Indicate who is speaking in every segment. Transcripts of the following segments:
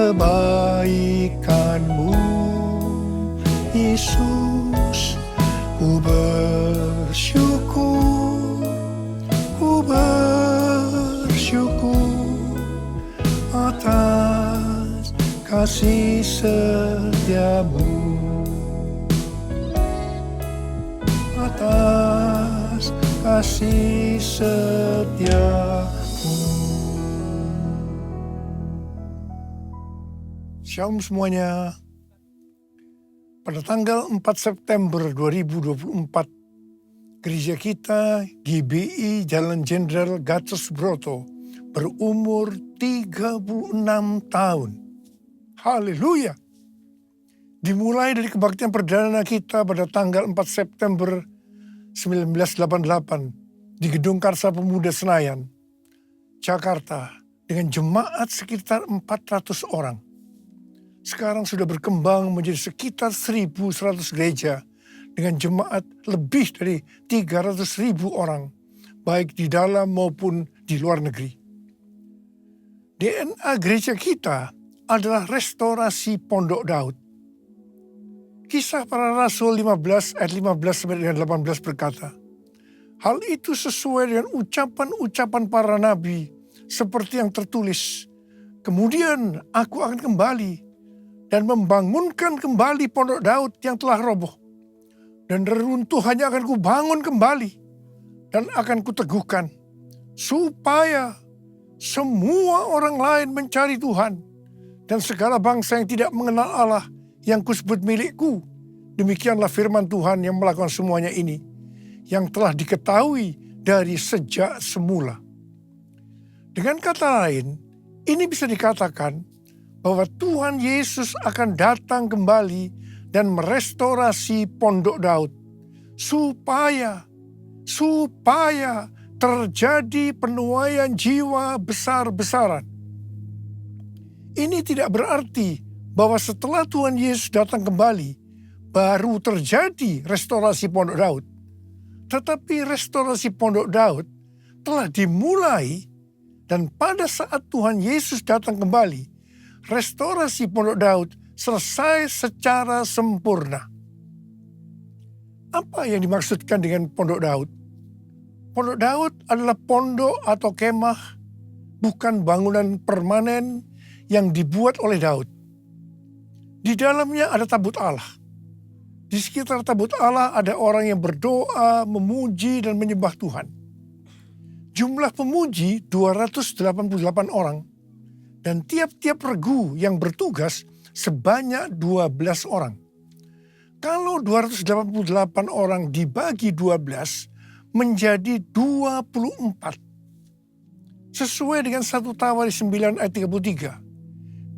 Speaker 1: kebaikan-Mu, Yesus. Ku bersyukur atas kasih setia-Mu, atas kasih setia-Mu. Shalom semuanya. Pada tanggal 4 September 2024, gereja kita GBI Jalan Jenderal Gatot Subroto berumur 36 tahun. Haleluya! Dimulai dari kebaktian perdana kita pada tanggal 4 September 1988 di Gedung Karsa Pemuda Senayan, Jakarta, dengan jemaat sekitar 400 orang. Sekarang sudah berkembang menjadi sekitar 1.100 gereja dengan jemaat lebih dari 300.000 orang, baik di dalam maupun di luar negeri. DNA gereja kita adalah restorasi Pondok Daud. Kisah Para Rasul 15 ayat 15-18 berkata, hal itu sesuai dengan ucapan-ucapan para nabi seperti yang tertulis, kemudian aku akan kembali dan membangunkan kembali Pondok Daud yang telah roboh. Dan reruntuhannya akan kubangun kembali dan akan kuteguhkan, supaya semua orang lain mencari Tuhan dan segala bangsa yang tidak mengenal Allah yang kusebut milikku. Demikianlah firman Tuhan yang melakukan semuanya ini, yang telah diketahui dari sejak semula. Dengan kata lain, ini bisa dikatakan bahwa Tuhan Yesus akan datang kembali dan merestorasi Pondok Daud supaya terjadi penuaian jiwa besar-besaran. Ini tidak berarti bahwa setelah Tuhan Yesus datang kembali baru terjadi restorasi Pondok Daud. Tetapi restorasi Pondok Daud telah dimulai, dan pada saat Tuhan Yesus datang kembali, restorasi Pondok Daud selesai secara sempurna. Apa yang dimaksudkan dengan Pondok Daud? Pondok Daud adalah pondok atau kemah, bukan bangunan permanen yang dibuat oleh Daud. Di dalamnya ada tabut Allah. Di sekitar tabut Allah ada orang yang berdoa, memuji, dan menyembah Tuhan. Jumlah pemuji 288 orang. Dan tiap-tiap regu yang bertugas sebanyak 12 orang. Kalau 288 orang dibagi 12 menjadi 24. Sesuai dengan 1 Tawari 9 ayat 33.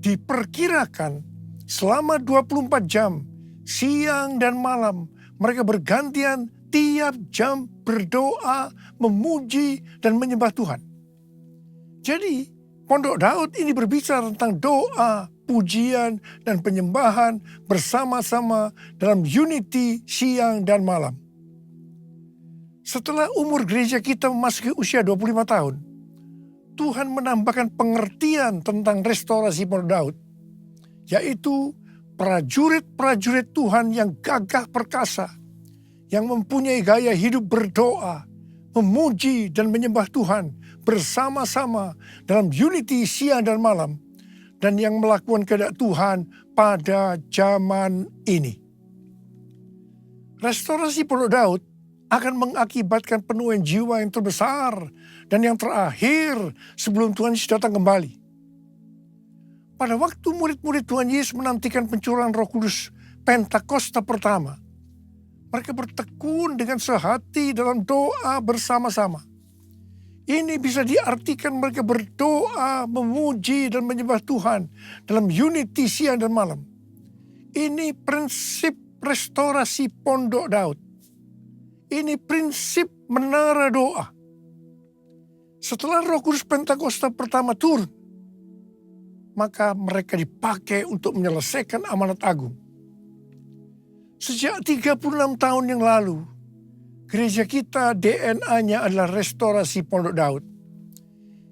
Speaker 1: Diperkirakan selama 24 jam, siang dan malam, mereka bergantian tiap jam berdoa, memuji, dan menyembah Tuhan. Jadi, Pondok Daud ini berbicara tentang doa, pujian, dan penyembahan bersama-sama dalam unity siang dan malam. Setelah umur gereja kita memasuki usia 25 tahun, Tuhan menambahkan pengertian tentang restorasi Pondok Daud, yaitu prajurit-prajurit Tuhan yang gagah perkasa, yang mempunyai gaya hidup berdoa, memuji, dan menyembah Tuhan bersama-sama dalam unity siang dan malam, dan yang melakukan kehendak Tuhan pada zaman ini. Restorasi Pondok Daud akan mengakibatkan penuaian jiwa yang terbesar dan yang terakhir sebelum Tuhan Yesus datang kembali. Pada waktu murid-murid Tuhan Yesus menantikan pencurahan Roh Kudus Pentakosta pertama, mereka bertekun dengan sehati dalam doa bersama-sama. Ini bisa diartikan mereka berdoa, memuji, dan menyembah Tuhan dalam unity siang dan malam. Ini prinsip restorasi Pondok Daud. Ini prinsip menara doa. Setelah Roh Kudus Pentakosta pertama turun, maka mereka dipakai untuk menyelesaikan amanat agung. Sejak 36 tahun yang lalu, gereja kita DNA-nya adalah restorasi Pondok Daud.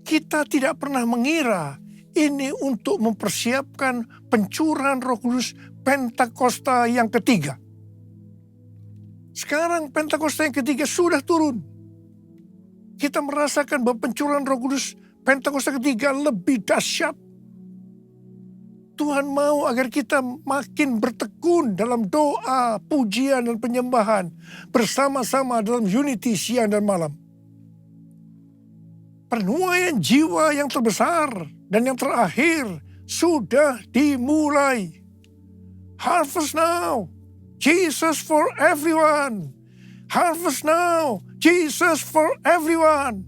Speaker 1: Kita tidak pernah mengira ini untuk mempersiapkan pencurahan Roh Kudus Pentakosta yang ketiga. Sekarang Pentakosta yang ketiga sudah turun. Kita merasakan bahwa pencurahan Roh Kudus Pentakosta ketiga lebih dahsyat. Tuhan mau agar kita makin bertekun dalam doa, pujian, dan penyembahan bersama-sama dalam unity siang dan malam. Penuaian jiwa yang terbesar dan yang terakhir sudah dimulai. Harvest now, Jesus for everyone. Harvest now, Jesus for everyone.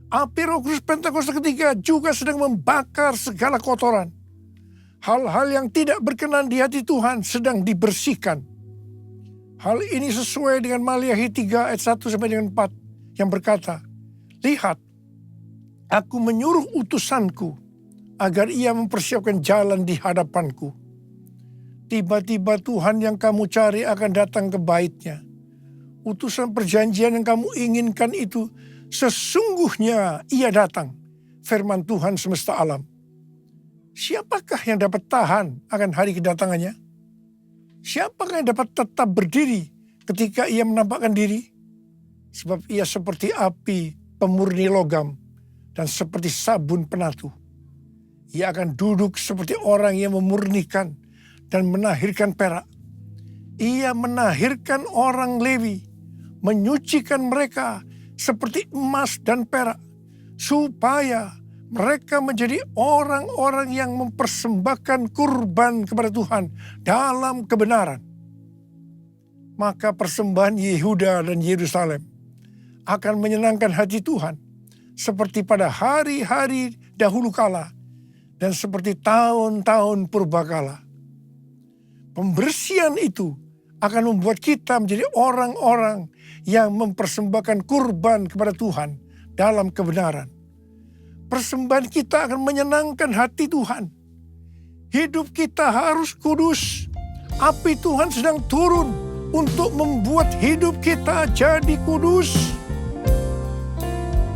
Speaker 1: Api Roh Kudus Pentakosta ketiga juga sedang membakar segala kotoran. Hal-hal yang tidak berkenan di hati Tuhan sedang dibersihkan. Hal ini sesuai dengan Maliahi 3 ayat 1 sampai dengan 4 yang berkata, "Lihat, aku menyuruh utusanku agar ia mempersiapkan jalan di hadapanku. Tiba-tiba Tuhan yang kamu cari akan datang ke bait-Nya. Utusan perjanjian yang kamu inginkan itu sesungguhnya ia datang, firman Tuhan semesta alam. Siapakah yang dapat tahan akan hari kedatangannya? Siapakah yang dapat tetap berdiri ketika ia menampakkan diri? Sebab ia seperti api pemurni logam dan seperti sabun penatu. Ia akan duduk seperti orang yang memurnikan dan menahirkan perak. Ia menahirkan orang Lewi, menyucikan mereka seperti emas dan perak, supaya mereka menjadi orang-orang yang mempersembahkan kurban kepada Tuhan dalam kebenaran. Maka persembahan Yehuda dan Yerusalem akan menyenangkan hati Tuhan, seperti pada hari-hari dahulu kala dan seperti tahun-tahun purbakala. Pembersihan itu akan membuat kita menjadi orang-orang yang mempersembahkan kurban kepada Tuhan dalam kebenaran. Persembahan kita akan menyenangkan hati Tuhan. Hidup kita harus kudus. Api Tuhan sedang turun untuk membuat hidup kita jadi kudus.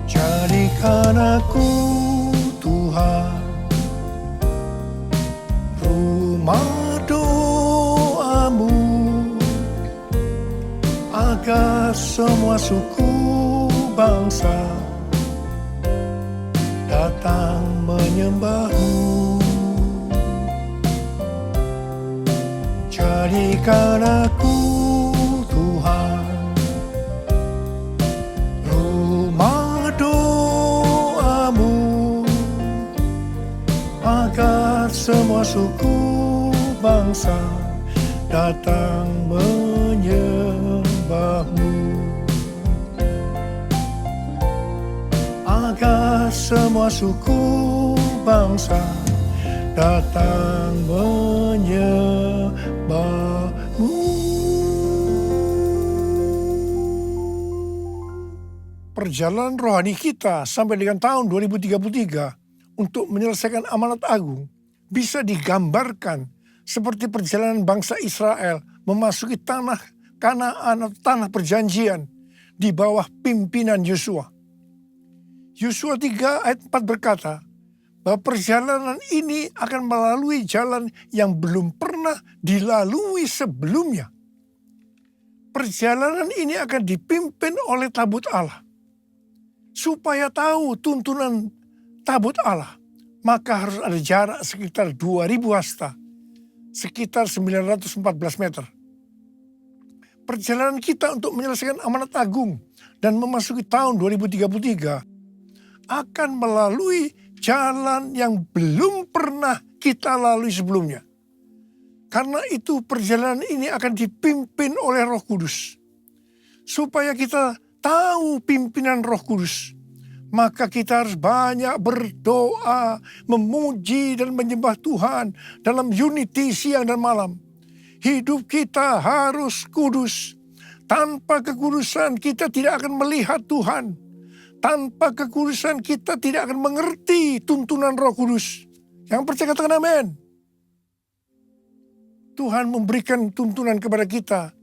Speaker 1: Jadikan aku, Tuhan, rumah doamu, agar semua suku bangsa datang menyembahmu. Jadikan aku, Tuhan, rumah doamu, agar semua suku bangsa datang menyembahmu. Agar semua suku bangsa datang menyembahmu. Perjalanan rohani kita sampai dengan tahun 2033 untuk menyelesaikan amanat agung bisa digambarkan seperti perjalanan bangsa Israel memasuki tanah Kanaan atau tanah perjanjian di bawah pimpinan Yosua. Yosua 3 ayat 4 berkata bahwa perjalanan ini akan melalui jalan yang belum pernah dilalui sebelumnya. Perjalanan ini akan dipimpin oleh tabut Allah. Supaya tahu tuntunan tabut Allah, maka harus ada jarak sekitar 2000 hasta, sekitar 914 meter. Perjalanan kita untuk menyelesaikan amanat agung dan memasuki tahun 2033 akan melalui jalan yang belum pernah kita lalui sebelumnya. Karena itu perjalanan ini akan dipimpin oleh Roh Kudus. Supaya kita tahu pimpinan Roh Kudus, maka kita harus banyak berdoa, memuji dan menyembah Tuhan dalam unity siang dan malam. Hidup kita harus kudus. Tanpa kekudusan kita tidak akan melihat Tuhan. Tanpa kekudusan kita tidak akan mengerti tuntunan Roh Kudus. Yang percaya katakan amin. Tuhan memberikan tuntunan kepada kita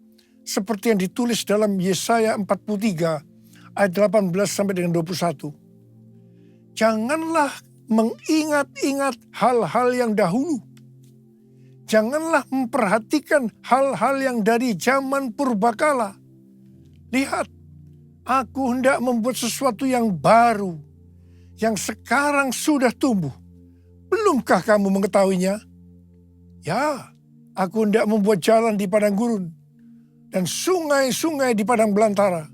Speaker 1: seperti yang ditulis dalam Yesaya 43 ayat 18 sampai dengan 21. Janganlah mengingat-ingat hal-hal yang dahulu. Janganlah memperhatikan hal-hal yang dari zaman purbakala. Lihat, aku hendak membuat sesuatu yang baru, yang sekarang sudah tumbuh. Belumkah kamu mengetahuinya? Ya, aku hendak membuat jalan di padang gurun, dan sungai-sungai di padang belantara.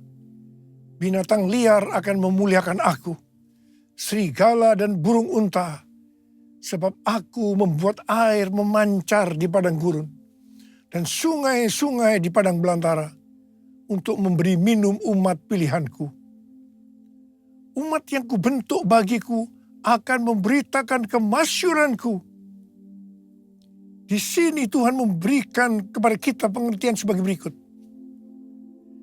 Speaker 1: Binatang liar akan memuliakan aku, serigala dan burung unta, sebab aku membuat air memancar di padang gurun, dan sungai-sungai di padang belantara, untuk memberi minum umat pilihanku. Umat yang kubentuk bagiku akan memberitakan kemasyuranku. Di sini Tuhan memberikan kepada kita pengertian sebagai berikut.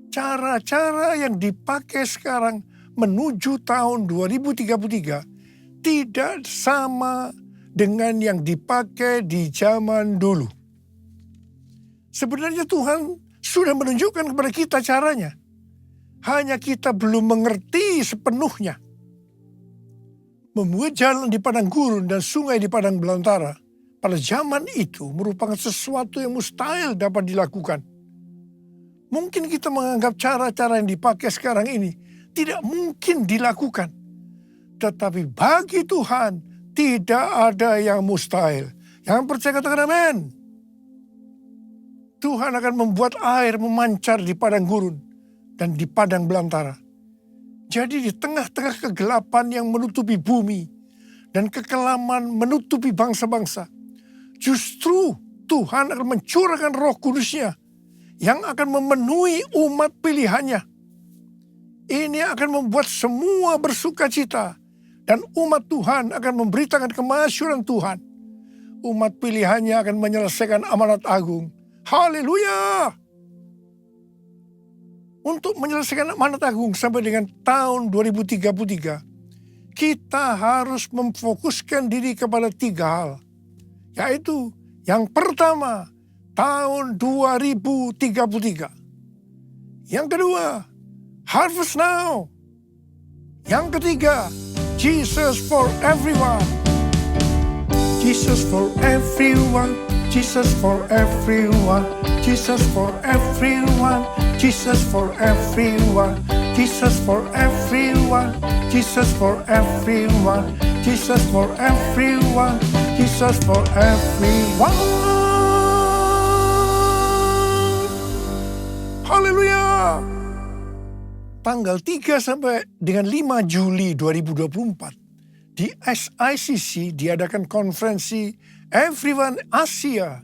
Speaker 1: Cara-cara yang dipakai sekarang menuju tahun 2033 tidak sama dengan yang dipakai di zaman dulu. Sebenarnya Tuhan sudah menunjukkan kepada kita caranya. Hanya kita belum mengerti sepenuhnya. Membuat jalan di padang gurun dan sungai di padang belantara pada zaman itu merupakan sesuatu yang mustahil dapat dilakukan. Mungkin kita menganggap cara-cara yang dipakai sekarang ini tidak mungkin dilakukan. Tetapi bagi Tuhan tidak ada yang mustahil. Yang percaya katakan amin. Tuhan akan membuat air memancar di padang gurun dan di padang belantara. Jadi di tengah-tengah kegelapan yang menutupi bumi dan kekelaman menutupi bangsa-bangsa, justru Tuhan akan mencurahkan Roh Kudus-Nya yang akan memenuhi umat pilihannya. Ini akan membuat semua bersuka cita dan umat Tuhan akan memberitakan kemasyuran Tuhan. Umat pilihannya akan menyelesaikan amanat agung. Haleluya! Untuk menyelesaikan amanat agung sampai dengan tahun 2033, kita harus memfokuskan diri kepada 3 hal. Yaitu yang pertama, tahun 2033. Yang kedua, harvest now. Yang ketiga, Jesus for everyone. Jesus for everyone. Jesus for everyone. Jesus for everyone. Jesus for everyone. Jesus for everyone. Jesus for everyone. Jesus for everyone. Jesus for everyone. Haleluya. Tanggal 3 sampai dengan 5 Juli 2024 di SICC diadakan konferensi Everyone Asia,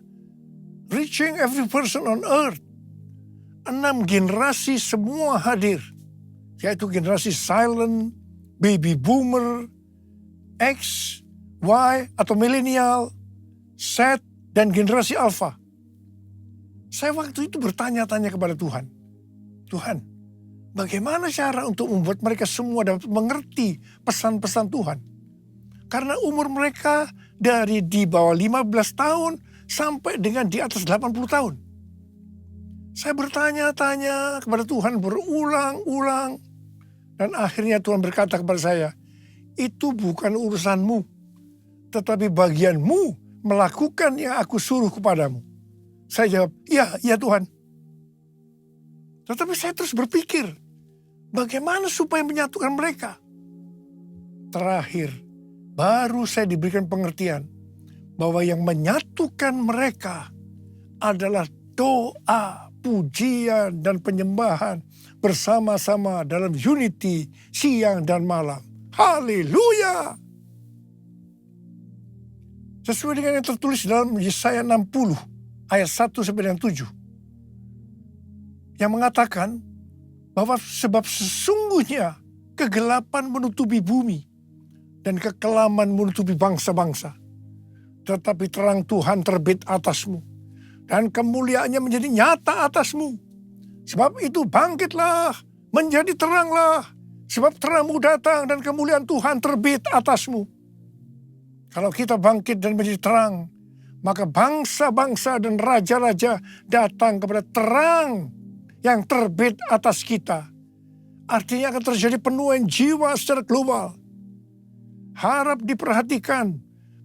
Speaker 1: Reaching Every Person on Earth. 6 generasi semua hadir, yaitu generasi silent, baby boomer, X, Y atau milenial, Z, dan generasi alpha. Saya waktu itu bertanya-tanya kepada Tuhan, Tuhan, bagaimana cara untuk membuat mereka semua dapat mengerti pesan-pesan Tuhan? Karena umur mereka dari di bawah 15 tahun sampai dengan di atas 80 tahun. Saya bertanya-tanya kepada Tuhan berulang-ulang. Dan akhirnya Tuhan berkata kepada saya, itu bukan urusanmu, tetapi bagianmu melakukan yang aku suruh kepadamu. Saya jawab, ya Tuhan. Tetapi saya terus berpikir, bagaimana supaya menyatukan mereka? Terakhir, baru saya diberikan pengertian bahwa yang menyatukan mereka adalah doa, pujian, dan penyembahan bersama-sama dalam unity siang dan malam. Haleluya! Sesuai dengan yang tertulis dalam Yesaya 60 ayat 1 sampai dengan 7. Yang mengatakan bahwa sebab sesungguhnya kegelapan menutupi bumi dan kekelaman menutupi bangsa-bangsa. Tetapi terang Tuhan terbit atasmu, dan kemuliaannya menjadi nyata atasmu. Sebab itu bangkitlah, menjadi teranglah, sebab terangmu datang dan kemuliaan Tuhan terbit atasmu. Kalau kita bangkit dan menjadi terang, maka bangsa-bangsa dan raja-raja datang kepada terang yang terbit atas kita. Artinya akan terjadi penuaian jiwa secara global. Harap diperhatikan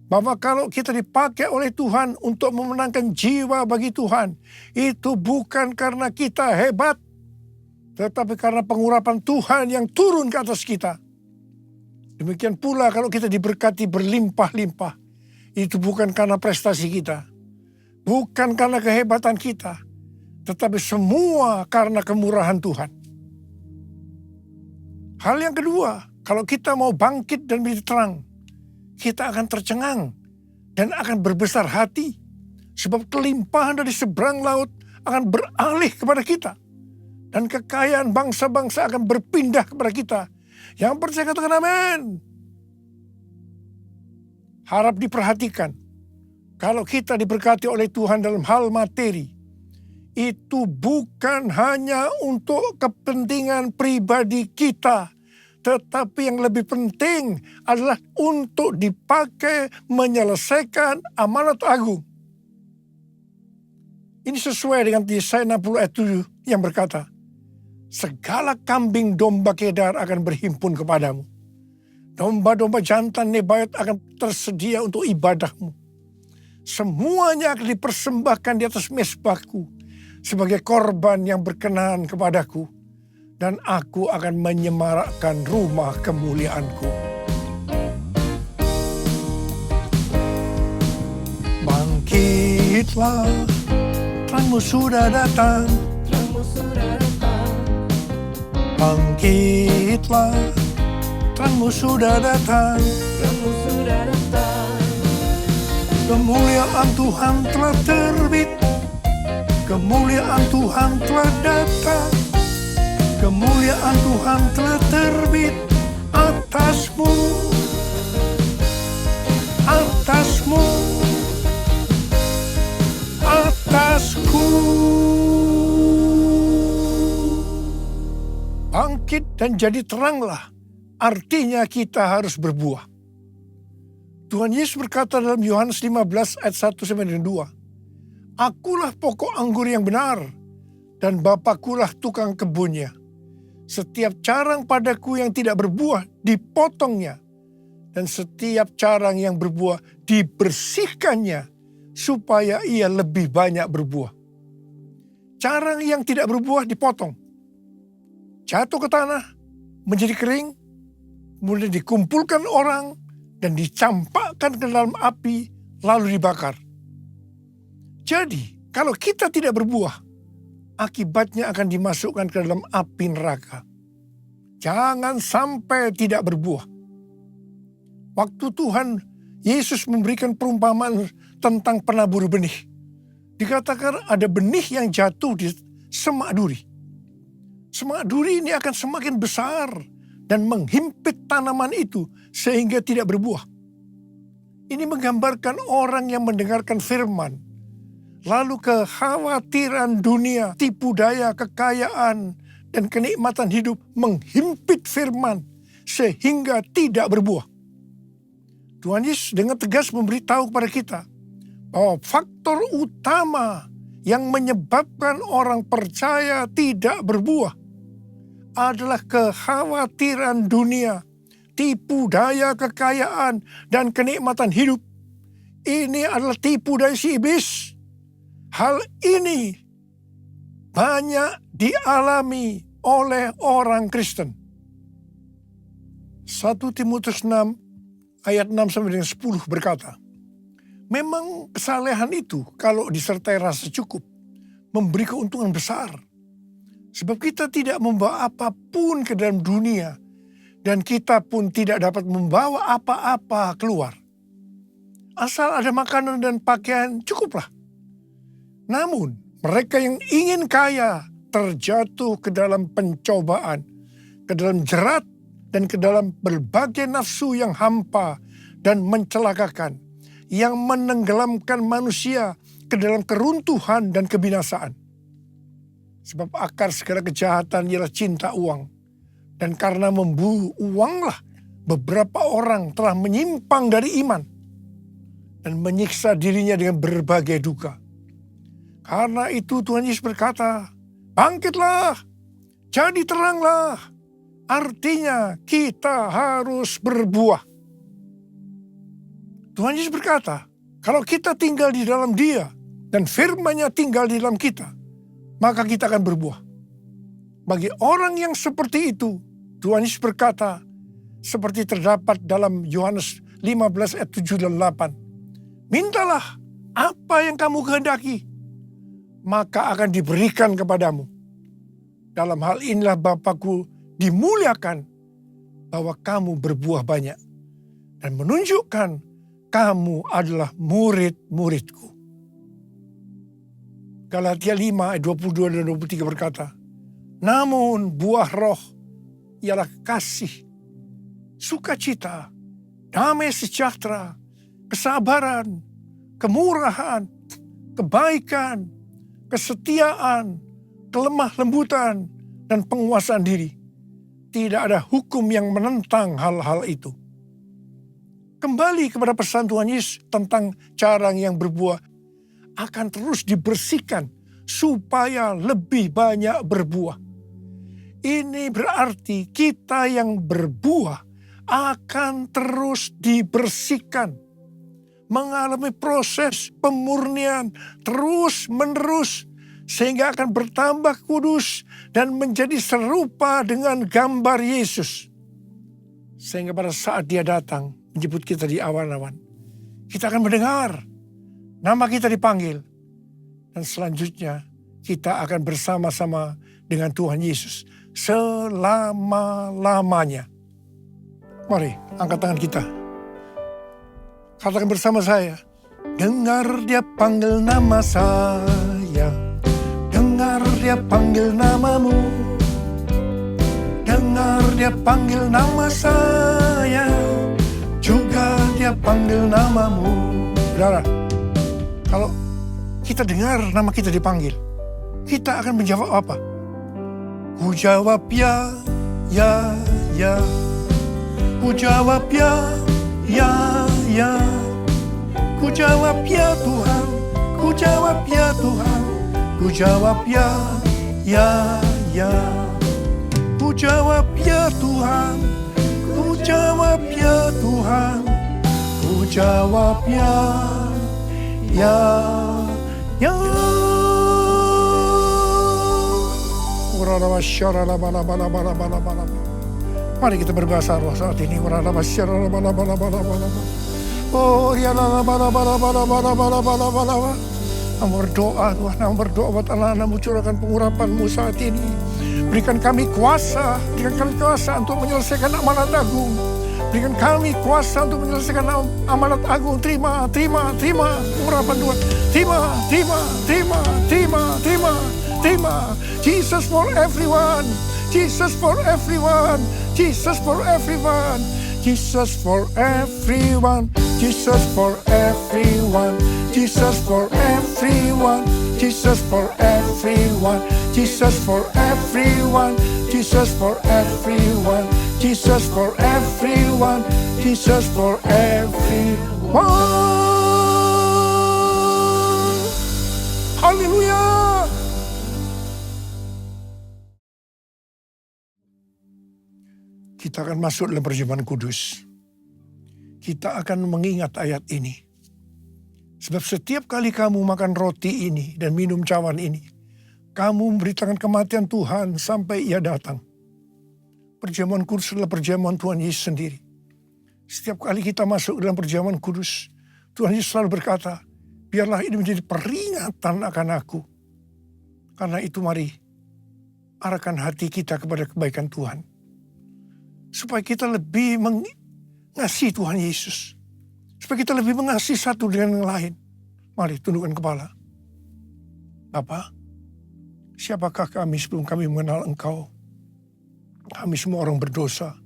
Speaker 1: bahwa kalau kita dipakai oleh Tuhan untuk memenangkan jiwa bagi Tuhan, itu bukan karena kita hebat, tetapi karena pengurapan Tuhan yang turun ke atas kita. Demikian pula kalau kita diberkati berlimpah-limpah, itu bukan karena prestasi kita, bukan karena kehebatan kita, tetapi semua karena kemurahan Tuhan. Hal yang kedua, kalau kita mau bangkit dan menjadi terang, kita akan tercengang dan akan berbesar hati. Sebab kelimpahan dari seberang laut akan beralih kepada kita. Dan kekayaan bangsa-bangsa akan berpindah kepada kita. Yang percaya katakan amin. Harap diperhatikan. Kalau kita diberkati oleh Tuhan dalam hal materi, itu bukan hanya untuk kepentingan pribadi kita, tetapi yang lebih penting adalah untuk dipakai menyelesaikan amanat agung. Ini sesuai dengan Yesaya 60 ayat 7 yang berkata, segala kambing domba Kedar akan berhimpun kepadamu. Domba-domba jantan Nebayot akan tersedia untuk ibadahmu. Semuanya akan dipersembahkan di atas mezbahku sebagai korban yang berkenan kepadaku. Dan aku akan menyemarakkan rumah kemuliaanku. Bangkitlah, terangmu sudah datang. Bangkitlah, terangmu sudah datang. Kemuliaan Tuhan telah terbit. Kemuliaan Tuhan telah datang. Kemuliaan Tuhan telah terbit atasmu, atasmu, atasku. Bangkit dan jadi teranglah, artinya kita harus berbuah. Tuhan Yesus berkata dalam Yohanes 15 ayat 1-2, akulah pokok anggur yang benar, dan Bapakulah tukang kebunnya. Setiap carang padaku yang tidak berbuah dipotongnya, dan setiap carang yang berbuah dibersihkannya, supaya ia lebih banyak berbuah. Carang yang tidak berbuah dipotong, jatuh ke tanah, menjadi kering, kemudian dikumpulkan orang, dan dicampakkan ke dalam api, lalu dibakar. Jadi, kalau kita tidak berbuah, akibatnya akan dimasukkan ke dalam api neraka. Jangan sampai tidak berbuah. Waktu Tuhan Yesus memberikan perumpamaan tentang penabur benih, dikatakan ada benih yang jatuh di semak duri. Semak duri ini akan semakin besar dan menghimpit tanaman itu sehingga tidak berbuah. Ini menggambarkan orang yang mendengarkan firman, lalu kekhawatiran dunia, tipu daya, kekayaan, dan kenikmatan hidup menghimpit firman sehingga tidak berbuah. Tuhan Yesus dengan tegas memberitahu kepada kita bahwa faktor utama yang menyebabkan orang percaya tidak berbuah adalah kekhawatiran dunia, tipu daya, kekayaan, dan kenikmatan hidup. Ini adalah tipu daya si iblis. Hal ini banyak dialami oleh orang Kristen. 1 Timotius 6 ayat 6-10 berkata, memang kesalehan itu kalau disertai rasa cukup memberi keuntungan besar. Sebab kita tidak membawa apapun ke dalam dunia dan kita pun tidak dapat membawa apa-apa keluar. Asal ada makanan dan pakaian cukuplah. Namun, mereka yang ingin kaya terjatuh ke dalam pencobaan, ke dalam jerat, dan ke dalam berbagai nafsu yang hampa dan mencelakakan, yang menenggelamkan manusia ke dalam keruntuhan dan kebinasaan. Sebab akar segala kejahatan ialah cinta uang, dan karena memburu uanglah beberapa orang telah menyimpang dari iman dan menyiksa dirinya dengan berbagai duka. Karena itu Tuhan Yesus berkata, bangkitlah, jadi teranglah. Artinya kita harus berbuah. Tuhan Yesus berkata, kalau kita tinggal di dalam Dia dan firman-Nya tinggal di dalam kita, maka kita akan berbuah. Bagi orang yang seperti itu, Tuhan Yesus berkata, seperti terdapat dalam Yohanes 15 ayat 7 dan 8. Mintalah apa yang kamu kehendaki, maka akan diberikan kepadamu. Dalam hal inilah Bapa-Ku dimuliakan, bahwa kamu berbuah banyak dan menunjukkan kamu adalah murid-murid-Ku. Galatia 5 ayat 22 dan 23 berkata, namun buah roh ialah kasih, sukacita, damai sejahtera, kesabaran, kemurahan, kebaikan, kesetiaan, kelemah lembutan, dan penguasaan diri. Tidak ada hukum yang menentang hal-hal itu. Kembali kepada pesan Tuhan Yesus tentang cara yang berbuah akan terus dibersihkan supaya lebih banyak berbuah. Ini berarti kita yang berbuah akan terus dibersihkan, mengalami proses pemurnian terus-menerus, sehingga akan bertambah kudus dan menjadi serupa dengan gambar Yesus. Sehingga pada saat Dia datang menjemput kita di awan-awan, kita akan mendengar nama kita dipanggil, dan selanjutnya kita akan bersama-sama dengan Tuhan Yesus selama-lamanya. Mari angkat tangan kita, katakan bersama saya, dengar Dia panggil nama saya, dengar Dia panggil namamu, dengar Dia panggil nama saya, juga Dia panggil namamu. Saudara, kalau kita dengar nama kita dipanggil, kita akan menjawab apa? Ku jawab ya, ya, ya. Ku jawab ya, ya, ya. Ku jawab ya Tuhan, ku jawab ya Tuhan. Ku jawab ya, ya, ya. Ku jawab ya Tuhan, ku jawab ya Tuhan. Ku jawab ya, ya, ya. Mari kita berbahasa roh saat ini. Oh ya berdoa Tuhan, berdoa buat anak-anak-Mu, curahkan pengurapan-Mu saat ini. Berikan kami kuasa, untuk menyelesaikan amanat agung. Berikan kami kuasa untuk menyelesaikan amanat agung. Terima pengurapan Tuhan. Terima. Jesus for everyone. Jesus for everyone. Jesus for everyone. Jesus for everyone. Jesus for everyone. Jesus for everyone. Jesus for everyone. Jesus for everyone. Jesus for everyone. Jesus for everyone. Jesus for everyone. Haleluya. Kita akan masuk dalam perjamuan kudus. Kita akan mengingat ayat ini. Sebab setiap kali kamu makan roti ini dan minum cawan ini, kamu memberitakan kematian Tuhan sampai Ia datang. Perjamuan kudus adalah perjamuan Tuhan Yesus sendiri. Setiap kali kita masuk dalam perjamuan kudus, Tuhan Yesus selalu berkata, biarlah ini menjadi peringatan akan aku. Karena itu mari arahkan hati kita kepada kebaikan Tuhan. Supaya kita lebih mengasihi Tuhan Yesus. Supaya kita lebih mengasihi satu dengan yang lain. Mari tundukkan kepala. Bapa, siapakah kami sebelum kami mengenal Engkau? Kami semua orang berdosa.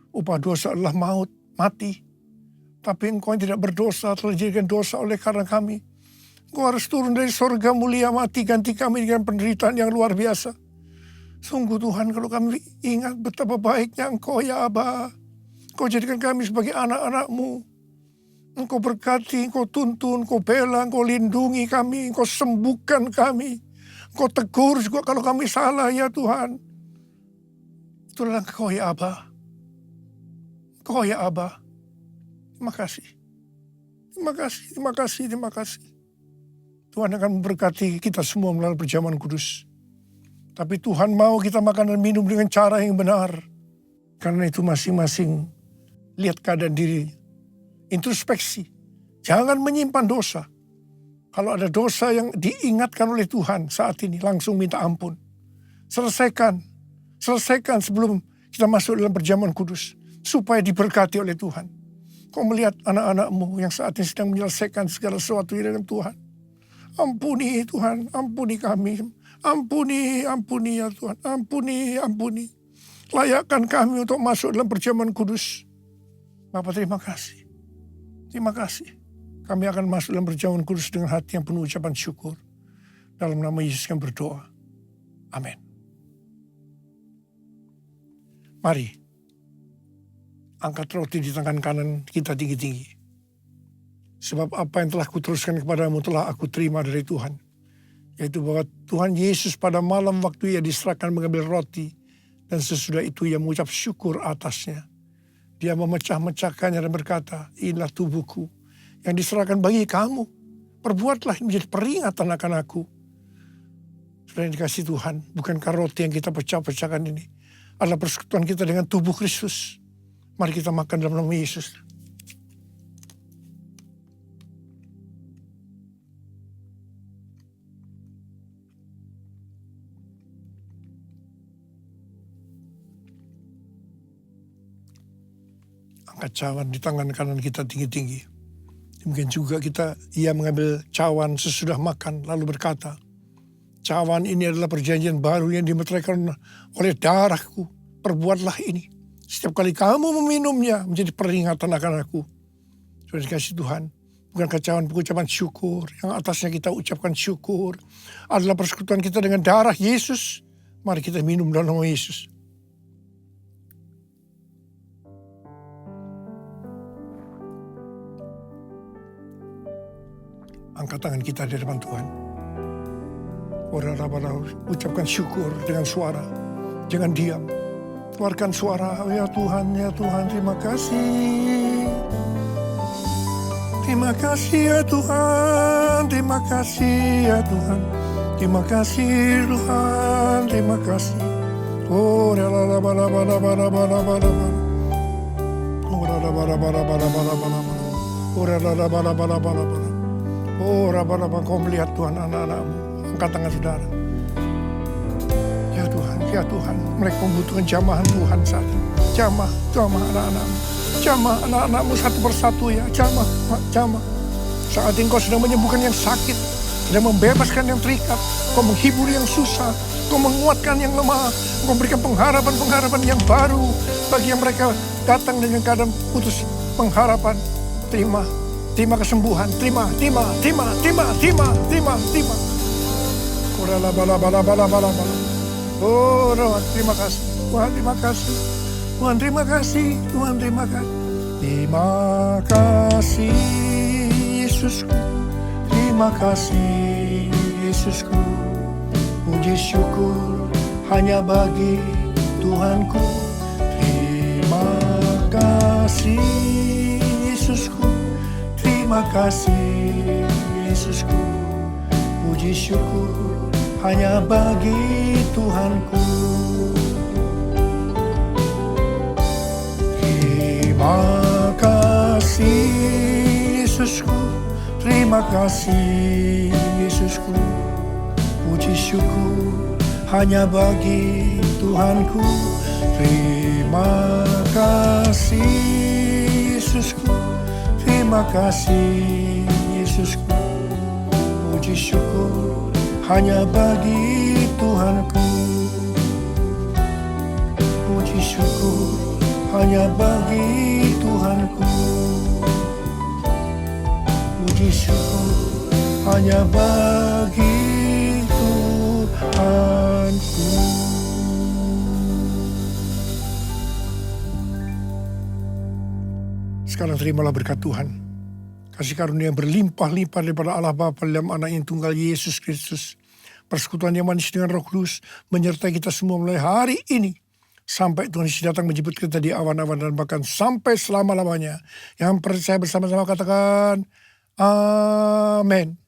Speaker 1: Upah dosa adalah maut, mati. Tapi Engkau yang tidak berdosa telah dijadikan dosa oleh karena kami. Engkau harus turun dari sorga mulia, mati, ganti kami dengan penderitaan yang luar biasa. Sungguh Tuhan, kalau kami ingat betapa baiknya Engkau ya Aba. Engkau jadikan kami sebagai anak-anak-Mu. Engkau berkati, Engkau tuntun, Engkau bela, Engkau lindungi kami, Engkau sembuhkan kami. Engkau tegur juga kalau kami salah ya Tuhan. Itulah Engkau ya Aba. Engkau ya Aba. Terima kasih. Terima kasih, terima kasih, terima kasih. Tuhan akan memberkati kita semua melalui perjamuan kudus. Tapi Tuhan mau kita makan dan minum dengan cara yang benar. Karena itu masing-masing lihat keadaan diri. Introspeksi. Jangan menyimpan dosa. Kalau ada dosa yang diingatkan oleh Tuhan saat ini, langsung minta ampun. Selesaikan sebelum kita masuk dalam perjamuan kudus. Supaya diberkati oleh Tuhan. Kau melihat anak-anakmu yang saat ini sedang menyelesaikan segala sesuatu dengan Tuhan. Ampuni Tuhan, ampuni kami. Ampuni ya Tuhan, ampuni. Layakkan kami untuk masuk dalam perjamuan kudus. Bapa, terima kasih. Terima kasih. Kami akan masuk dalam perjamuan kudus dengan hati yang penuh ucapan syukur. Dalam nama Yesus kami berdoa. Amin. Mari, angkat roti di tangan kanan kita tinggi-tinggi. Sebab apa yang telah kuteruskan kepadamu telah aku terima dari Tuhan. Yaitu bahwa Tuhan Yesus pada malam waktu ia diserahkan mengambil roti. Dan sesudah itu ia mengucap syukur atasnya. Dia memecah-mecahkannya dan berkata, inilah tubuhku yang diserahkan bagi kamu. Perbuatlah ini menjadi peringatan akan aku. Sudah dikasih Tuhan, bukankah roti yang kita pecah-pecahkan ini adalah persekutuan kita dengan tubuh Kristus. Mari kita makan dalam nama Yesus. Angkat cawan di tangan kanan kita tinggi-tinggi. Mungkin juga ia mengambil cawan sesudah makan lalu berkata, cawan ini adalah perjanjian baru yang dimeteraikan oleh darahku. Perbuatlah ini. Setiap kali kamu meminumnya menjadi peringatan akan aku. Sudah dikasih Tuhan. Bukankah cawan pengucapan syukur yang atasnya kita ucapkan syukur adalah persekutuan kita dengan darah Yesus. Mari kita minum dalam nama Yesus. Angkat tangan kita di depan Tuhan. Ucapkan syukur dengan suara. Jangan diam. Keluarkan suara. Ya Tuhan, terima kasih. Terima kasih ya Tuhan. Terima kasih ya Tuhan. Terima kasih Tuhan. Terima kasih. Oh, Oh, raba-raba kau melihat Tuhan anak-anakmu. Angkat tangan saudara. Ya Tuhan. Mereka membutuhkan jamahan Tuhan saat ini. Jamah anak-anakmu. Jamah anak-anakmu satu persatu ya. Jamah. Saat ini kau sedang menyembuhkan yang sakit. Sedang membebaskan yang terikat. Kau menghibur yang susah. Kau menguatkan yang lemah. Kau memberikan pengharapan yang baru. Bagi yang mereka datang dengan keadaan putus pengharapan. Terima kesembuhan, terima. Oh, terima kasih. Tuhan, terima kasih. Tuhan, terima kasih. Terima kasih, Yesusku. Terima kasih, Yesusku. Puji syukur hanya bagi Tuhanku. Terima kasih, Yesusku. Terima kasih Yesusku, puji syukur hanya bagi Tuhanku. Terima kasih Yesusku, terima kasih Yesusku, puji syukur hanya bagi Tuhanku. Terima kasih Yesusku, terima kasih Yesusku, puji syukur hanya bagi Tuhanku. Puji syukur hanya bagi Tuhanku. Puji syukur hanya bagi Tuhanku. Sekarang terimalah berkat Tuhan. Kasih karunia yang berlimpah-limpah daripada Allah Bapa dalam Anak yang tunggal Yesus Kristus. Persekutuan yang manis dengan Roh Kudus menyertai kita semua mulai hari ini. Sampai Tuhan Yesus datang menjemput kita di awan-awan dan bahkan sampai selama-lamanya. Yang percaya bersama-sama katakan Amin.